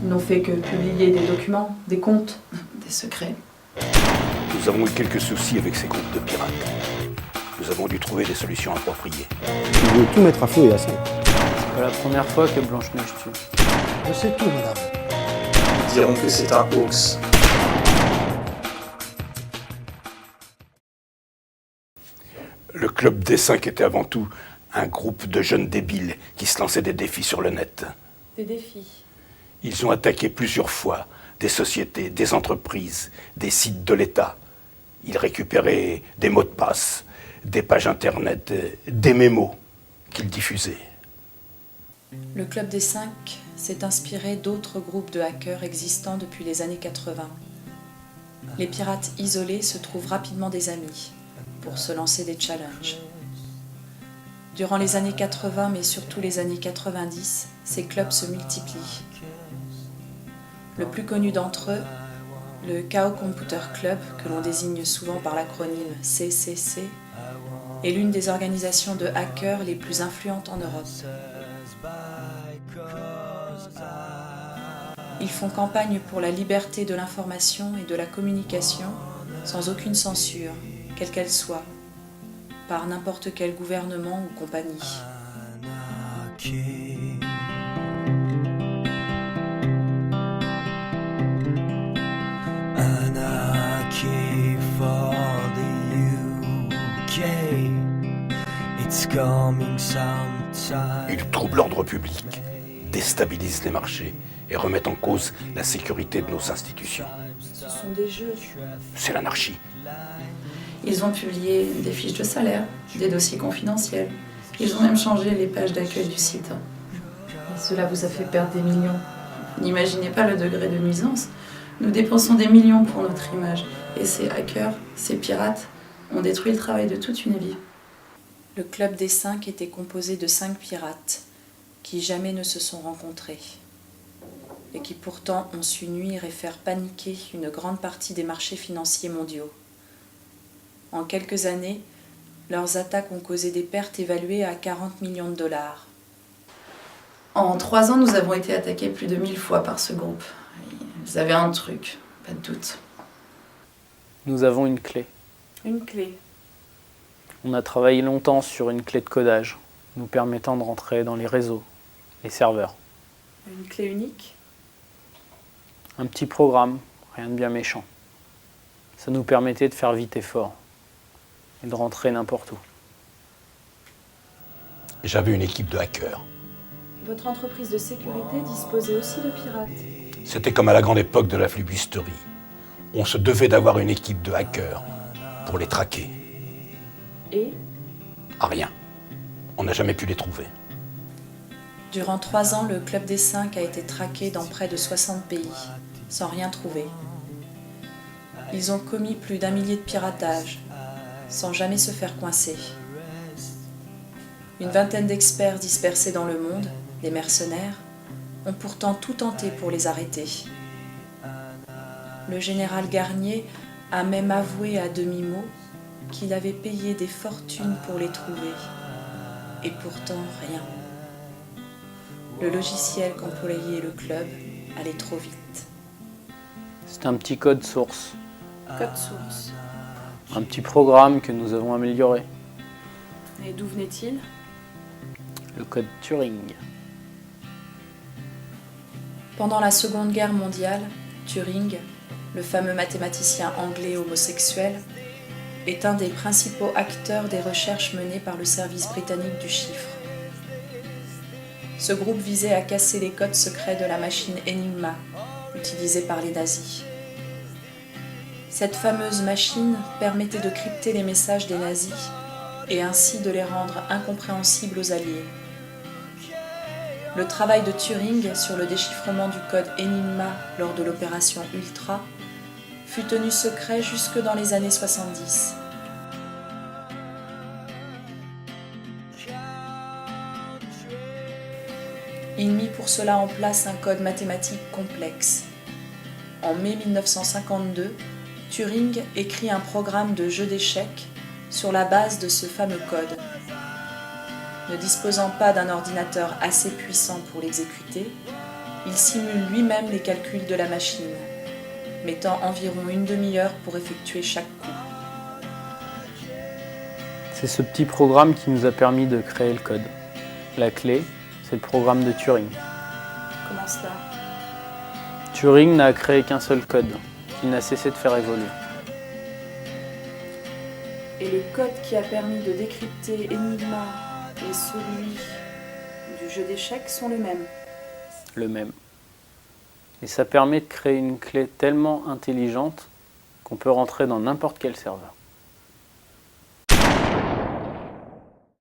Ils n'ont fait que publier des documents, des comptes, des secrets. Nous avons eu quelques soucis avec ces groupes de pirates. Nous avons dû trouver des solutions appropriées. Ils veulent tout mettre à feu et à sang. C'est pas la première fois que Blanche-Neige tue. Je sais tout, madame. Ils diront que c'est un hoax. Le Club des 5 était avant tout un groupe de jeunes débiles qui se lançaient des défis sur le net. Des défis. Ils ont attaqué plusieurs fois des sociétés, des entreprises, des sites de l'État. Ils récupéraient des mots de passe, des pages internet, des mémos qu'ils diffusaient. Le Club des 5 s'est inspiré d'autres groupes de hackers existants depuis les années 80. Les pirates isolés se trouvent rapidement des amis pour se lancer des challenges. Durant les années 80, mais surtout les années 90, ces clubs se multiplient. Le plus connu d'entre eux, le Chaos Computer Club, que l'on désigne souvent par l'acronyme CCC, est l'une des organisations de hackers les plus influentes en Europe. Ils font campagne pour la liberté de l'information et de la communication sans aucune censure, quelle qu'elle soit, par n'importe quel gouvernement ou compagnie. Anarchy for the UK. It's coming sometime. Ils troublent l'ordre public, déstabilisent les marchés et remettent en cause la sécurité de nos institutions. Ce sont des jeux. C'est l'anarchie. Ils ont publié des fiches de salaire, des dossiers confidentiels. Ils ont même changé les pages d'accueil du site. Et cela vous a fait perdre des millions. N'imaginez pas le degré de nuisance. Nous dépensons des millions pour notre image. Et ces hackers, ces pirates, ont détruit le travail de toute une vie. Le Club des 5 était composé de 5 pirates qui jamais ne se sont rencontrés et qui pourtant ont su nuire et faire paniquer une grande partie des marchés financiers mondiaux. En quelques années, leurs attaques ont causé des pertes évaluées à 40 millions de dollars. En 3 ans, nous avons été attaqués plus de 1000 fois par ce groupe. Ils avaient un truc, pas de doute. Nous avons une clé. Une clé. On a travaillé longtemps sur une clé de codage, nous permettant de rentrer dans les réseaux, les serveurs. Une clé unique. Un petit programme, rien de bien méchant. Ça nous permettait de faire vite et fort, et de rentrer n'importe où. J'avais une équipe de hackers. Votre entreprise de sécurité disposait aussi de pirates. C'était comme à la grande époque de la flibusterie. On se devait d'avoir une équipe de hackers pour les traquer. Et Ah, rien. On n'a jamais pu les trouver. Durant 3 ans, le Club des 5 a été traqué dans près de 60 pays, sans rien trouver. Ils ont commis plus d'1 millier de piratages, sans jamais se faire coincer. Une vingtaine d'experts dispersés dans le monde, des mercenaires, ont pourtant tout tenté pour les arrêter. Le général Garnier a même avoué à demi-mot qu'il avait payé des fortunes pour les trouver. Et pourtant, rien. Le logiciel qu'employait le club allait trop vite. C'est un petit code source, code source. un petit programme que nous avons amélioré, Et d'où venait-il? le code Turing. Pendant la Seconde Guerre mondiale, Turing, le fameux mathématicien anglais homosexuel, est un des principaux acteurs des recherches menées par le service britannique du chiffre. Ce groupe visait à casser les codes secrets de la machine Enigma, utilisée par les nazis. Cette fameuse machine permettait de crypter les messages des nazis et ainsi de les rendre incompréhensibles aux Alliés. Le travail de Turing sur le déchiffrement du code Enigma lors de l'opération Ultra fut tenu secret jusque dans les années 70. Il mit pour cela en place un code mathématique complexe. En mai 1952, Turing écrit un programme de jeu d'échecs sur la base de ce fameux code. Ne disposant pas d'un ordinateur assez puissant pour l'exécuter, Il simule lui-même les calculs de la machine, mettant environ une demi-heure pour effectuer chaque coup. C'est ce petit programme qui nous a permis de créer le code. La clé, c'est le programme de Turing. Comment cela? Turing n'a créé qu'un seul code, qu'il n'a cessé de faire évoluer. Et le code qui a permis de décrypter Enigma et celui du jeu d'échecs sont les mêmes. Le même. Et ça permet de créer une clé tellement intelligente qu'on peut rentrer dans n'importe quel serveur.